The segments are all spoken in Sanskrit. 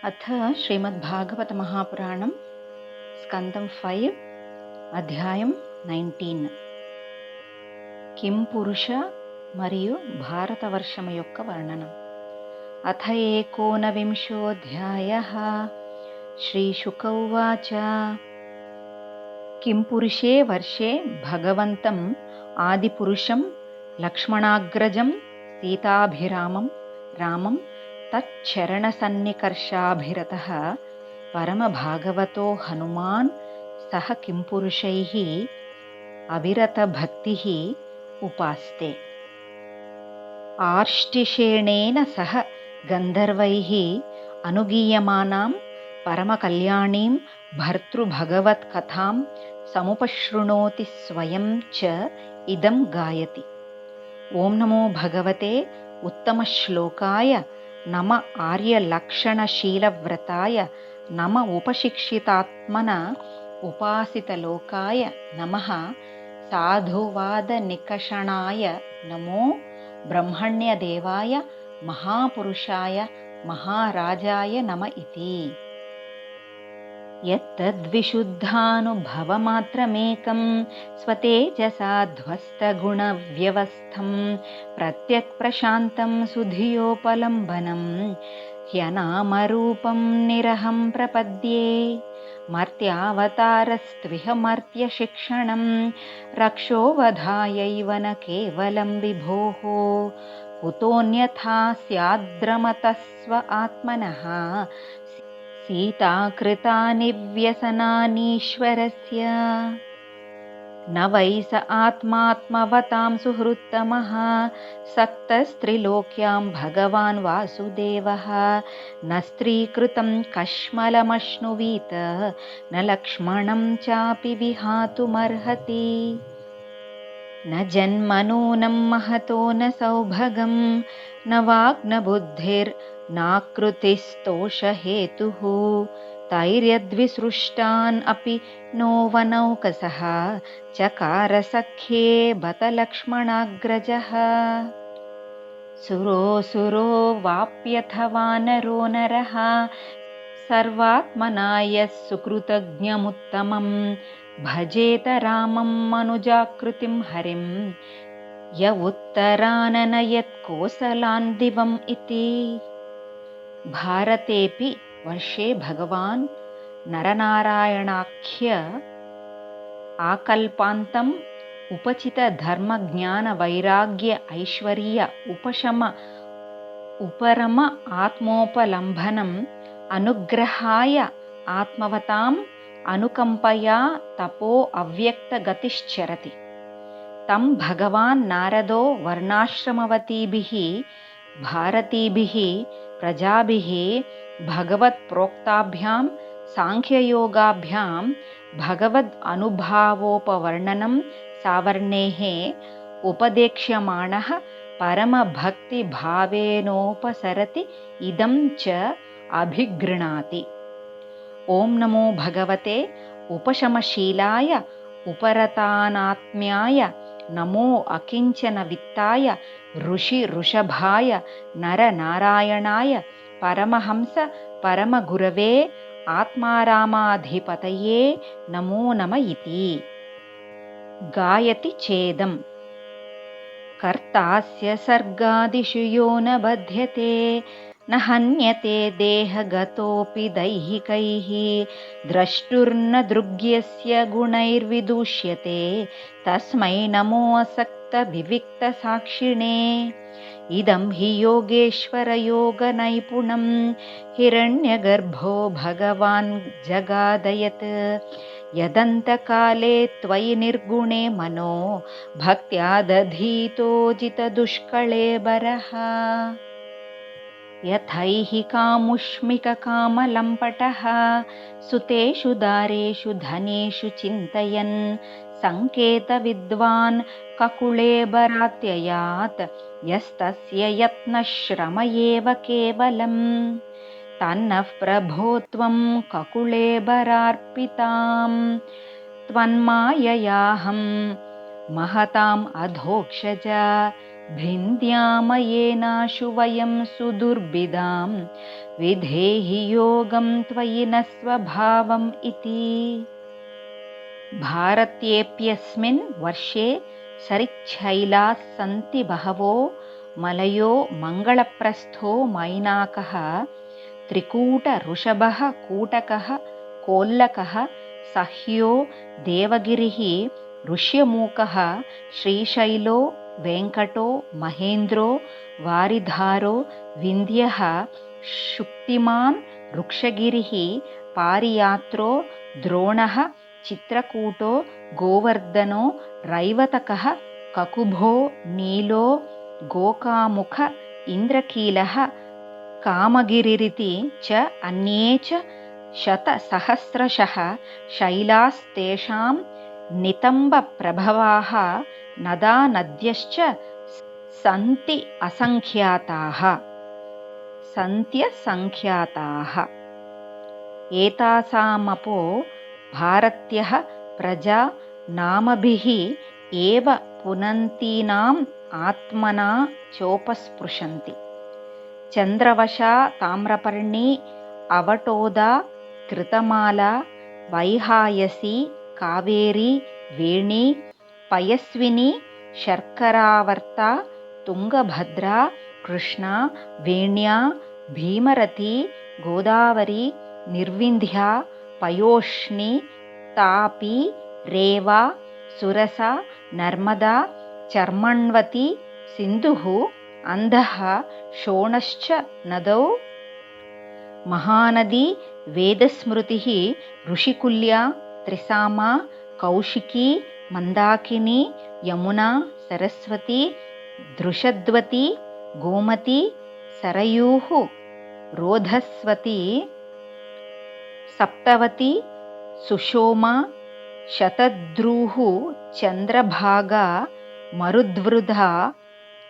अथ श्रीमद्भागवत महापुराणं स्कन्दं 5 అధ్యాయం 19 కిం పురుష మరియు భారతవర్షము యొక్క వర్ణనం. అథ ఏకోనవింశోऽధ్యాయః. శ్రీశుక ఉవాచ. కిం పురుషే వర్షే భగవంతం ఆదిపురుషం లక్ష్మణాగ్రజం సీతాభిరామం రామం తచ్చరణసన్నికర్షాభిరతః పరమభాగవతో హనుమాన్ సహ కింపురుషైః అవిరతభక్తిః ఉపాస్తే. ఆర్ష్టిషేణేన సహ గంధర్వైః అనుగీయమానాం పరమకల్యాణీం భర్తృభగవత్కథాం సముపశృణోతి స్వయం చ ఇదం గాయతి. ఓం నమో భగవతే ఉత్తమశ్లోకాయ నమ ఆర్యలక్షణశీలవ్రతాయ నమ ఉపశిక్షితాత్మన ఉపాసితలోకాయ నమః సాధువాదనికషణాయ నమో బ్రహ్మణ్యదేవాయ మహాపురుషాయ మహారాజాయ నమ ఇతి. యత్తద్విశుద్ధానుభవమాత్రమేకం స్వతేజసా ధ్వస్తగుణవ్యవస్థం ప్రత్యక్ప్రశాంతం సుధియోపలంబనం హ్యనామరూపం నిరహం ప్రపద్యే. మర్త్యావతారస్త్విహ మర్త్యశిక్షణం రక్షోవధాయైవ న కేవలం విభోః కుతోన్యథా స్యాద్రమతస్వ ఆత్మనః సీతాకృతాని వ్యసనానీశ్వరస్య. న వై స ఆత్మాత్మవతాం సుహృత్తమః సక్తస్త్రిలోక్యాం భగవాన్ వాసుదేవః న స్త్రీకృతం కష్మలమశ్నువీత న లక్ష్మణం చాపి విహాతుమర్హతి. న జన్మనూనం మహతో న సౌభగం న వాగ్న బుద్ధిర్నాకృతిస్తోషహేతుః తైర్యద్విసృష్టాన్ అపి నో వనౌకసః చకార సఖ్యే బత లక్ష్మణాగ్రజః. సురోऽసుरो వాప్యథ వానరో నరః సర్వాత్మనా యః సుకృతజ్ఞముత్తమం భజేత రామం మనుజాకృతిం హరిం య ఉత్తరాననయత్ కోసలాన్ దివం ఇతి. భారతేపి వర్షే భగవాన్ నరనారాయణాఖ్య ఆకల్పాంతం ఉపచిత ధర్మ జ్ఞాన వైరాగ్య ఐశ్వర్య ఉపశమ ఉపరమ ఆత్మోపలంబనం అనుగ్రహాయ ఆత్మవతాం అనుకంపయా తపో అవ్యక్త గతిశ్చరతి. తం భగవాన్ నారదో వర్ణాశ్రమవతీభిః భారతీభిః ప్రజాభిః భగవత్ ప్రోక్తాభ్యాం సాంఖ్యయోగాభ్యాం భగవద్ అనుభావోపవర్ణనం సావర్ణేః ఉపదేక్ష్యమాణః పరమభక్తి భావేనోపసరతి ఇదం చ అభిగృణాతి. ఓం నమో భగవతే ఉపశమశీలాయ ఉపరతానాత్మ్యాయ నమో అకించన విత్తాయ ఋషి ఋషభాయ నర నారాయణాయ పరమహంస పరమగురవే ఆత్మారామాధిపతయే నమో నమ ఇతి. గాయతి చేదం. కర్తాస్య సర్గాదిషు యో న బధ్యతే న హన్యతే దేహగతోపి దైహికైః ద్రష్టుర్న దృగ్యస్య గుణైర్విదూష్యతే తస్మై నమో అసక్త వివిక్త సాక్షిణే. ఇదం హి యోగేశ్వర యోగ నైపుణం హిరణ్యగర్భో భగవాన్ జగాదయత్ యదంతకాలే త్వయి నిర్గుణే మనో భక్త్యా దధీతోజిత దుష్కళే బరః. యథైహి కాముష్మిక కామలంపటః సుతేషు దారేషు ధనేషు చింతయన్ సంకేత విద్వాన్ కకుళే బరాత్యయాత్ యస్తస్య యత్నశ్రమ ఏవ కేవలం. తన్నః ప్రభో త్వం కకుళే బరార్పితాం త్వన్మాయయాహం మహతాం అధోక్షజ భింద్యామయేనాశు వయం సుదుర్భిదాం विधेहि योगं त्वयि न स्वभावम् इति। भारत्येऽप्यस्मिन् वर्षे सरिच्छैलाः सन्ति बहवो मलयो मङ्गलप्रस्थो मैनाकः त्रिकूटऋषभः कूटकः कोल्लकः सह्यो देवगिरिः ऋष्यमूकः श्रीशैलो वेङ्कटो महेन्द्रो वारिधारो विन्ध्यः शुक्तिमान् वृक्षगिरिः पारियात्रो द्रोणः चित्रकूटो गोवर्धनो रैवतकः ककुभो नीलो गोकामुख इन्द्रकीलः कामगिरिरिति च अन्ये च शतसहस्रशः शैलास्तेषां नितम्बप्रभवाः नदा नद्यश्च सन्त्यसङ्ख्याताः। एतासामपो भारत्यः प्रजा नामभिः एव पुनन्तीनाम् आत्मना चोपस्पृशन्ति। चन्द्रवशा ताम्रपर्णी अवटोदा कृतमाला वैहायसी कावेरी वेणी पयस्विनी शर्करावर्ता तुङ्गभद्रा कृष्णा वेण्या भीमरती गोदावरी निर्विन्ध्या पयोष्णी तापी रेवा सुरसा नर्मदा चर्मण्वती सिन्धुः अन्धः शोणश्च नदौ महानदी वेदस्मृतिः ऋषिकुल्या त्रिसामा कौशिकी मन्दाकिनी यमुना सरस्वती दृशद्वती गोमती सरयूः रोधस्वती सप्तवती सुषोमा शतद्रुः चन्द्रभागा मरुद्वृधा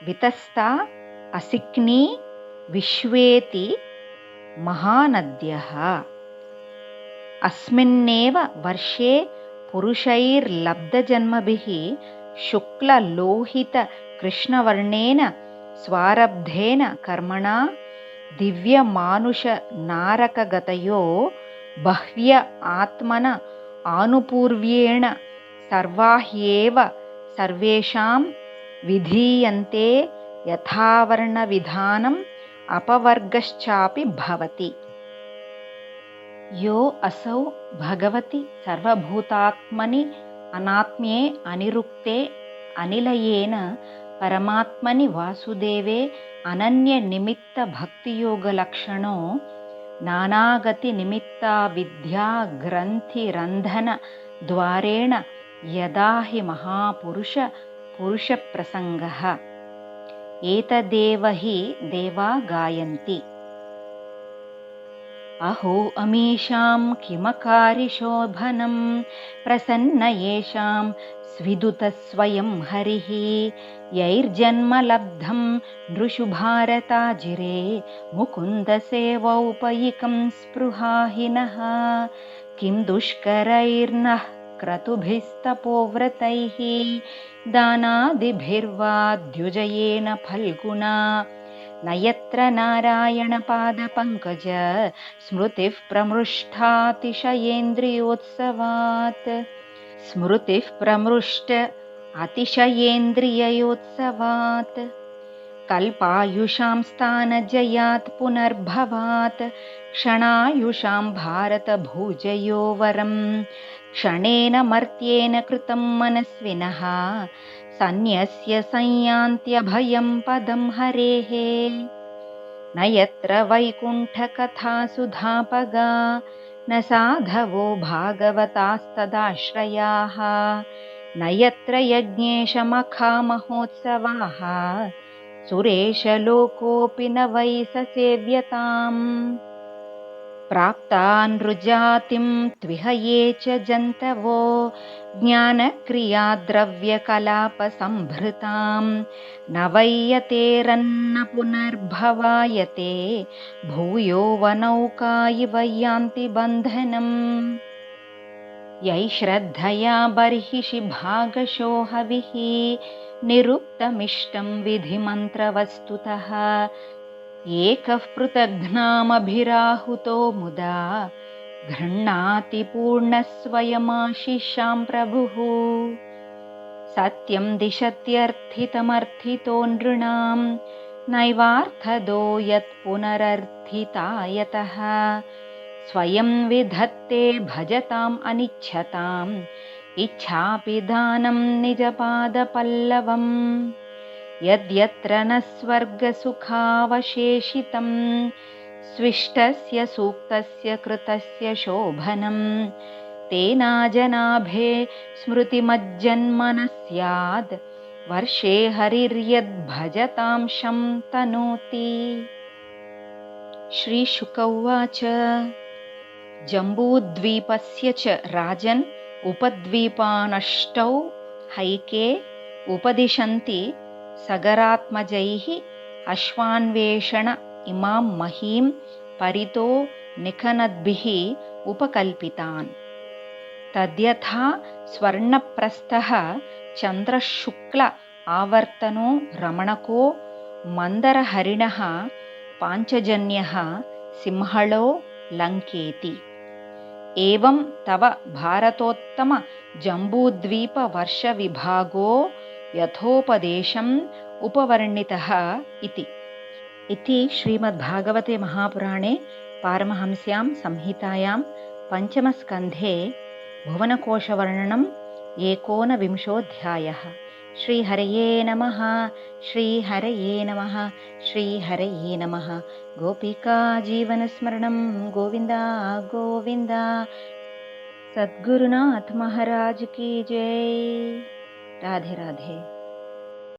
वितस्ता असिक्नी विश्वेति महानद्यः। अस्मिन्नेव वर्षे पुरुषैर्लब्धजन्मभिः शुक्ललोहितकृष्णवर्णेन स्वारब्धेन कर्मणा दिव्यमानुषनारकगतयो बह्व्य आत्मन आनुपूर्व्येण सर्वा ह्येव सर्वेषां विधीयन्ते यथावर्णविधानम् अपवर्गश्चापि भवति। यो असौ भगवति सर्वभूतात्मनि अनात्म्ये अनिरुक्ते अनिलयेन परमात्मनि वासुदेवे अनन्यनिमित्तभक्तियोगलक्षणो नानागतिनिमित्ता विद्या ग्रन्थिरन्धनद्वारेण यदा हि महापुरुषप्रसङ्गः एतदेव हि देवा गायन्ति। अहो अमीषां किमकारिशोभनं प्रसन्न येषां स्विदुतस्वयं हरिः यैर्जन्मलब्धं नृषु भारताजिरे मुकुन्दसेवौपयिकं स्पृहाहिनः किं दुष्करैर्नः क्रतुभिस्तपोव्रतैः दानादिभिर्वा द्युजयेन फल्गुना न यत्र नारायणपादपङ्कज स्मृतिः प्रमृष्टातिशयेन्द्रियोत्सवात् कल्पायुषां स्थानजयात् पुनर्भवात् क्षणायुषां भारतभुजयो वरम् क्षणेन मर्त्येन कृतं मनस्विनः सन्न्यस्य संयान्त्यभयं पदं हरेः न यत्र वैकुण्ठकथासुधापगा न साधवो भागवतास्तदाश्रयाः न यत्र यज्ञेशमखामहोत्सवाः सुरेशलोकोऽपि न वै ससेव्यताम् प्राप्तानृजातिं त्विह ये च जन्तवो ज्ञानक्रियाद्रव्यकलापसम्भृतां न वै यतेरन्न पुनर्भवायते भूयो वनौका इव यान्ति बन्धनम् यै श्रद्धया बर्हिषि भागशो हविः निरुक्तमिष्टं विधिमन्त्रवस्तुतः एकः पृथग्नामभिराहुतो मुदा गृह्णाति पूर्णस्वयमाशिषां प्रभुः। सत्यं दिशत्यर्थितमर्थितो नृणां नैवार्थदो यत्पुनरर्थितायतः। स्वयं विधत्ते भजताम् अनिच्छताम् इच्छापि दानं निजपादपल्लवम्। यद्यत्र न स्वर्गसुखावशेषितं स्विष्टस्य सूक्तस्य कृतस्य शोभनं तेनाजनाभे स्मृतिमज्जन्मनः स्याद् वर्षे हरिर्यद्भजतां शं तनोति। श्रीशुक उवाच जम्बूद्वीपस्य च राजन् उपद्वीपानष्टौ हैके उपदिशन्ति सगरात्मजैः अश्वान्वेषण इमां महीं परितो निखनद्भिः उपकल्पितान्। तद्यथा स्वर्णप्रस्थः चन्द्रशुक्ल आवर्तनो रमणको मन्दरहरिणः पाञ्चजन्यः सिंहलो लङ्केति। एवं तव भारतोत्तम जम्बूद्वीपवर्षविभागो यथोपदेशम् उपवर्णितः इति श्रीमद्भागवते महापुराणे पारमहंस्यां संहितायां पञ्चमस्कन्धे भुवनकोशवर्णनम् 19. श्रीहरये नमः। श्रीहरये नमः। श्रीहरये नमः। गोपिका जीवनस्मरणं गोविन्द गोविन्द। सद्गुरुनाथ महाराज की जय। राधे राधे।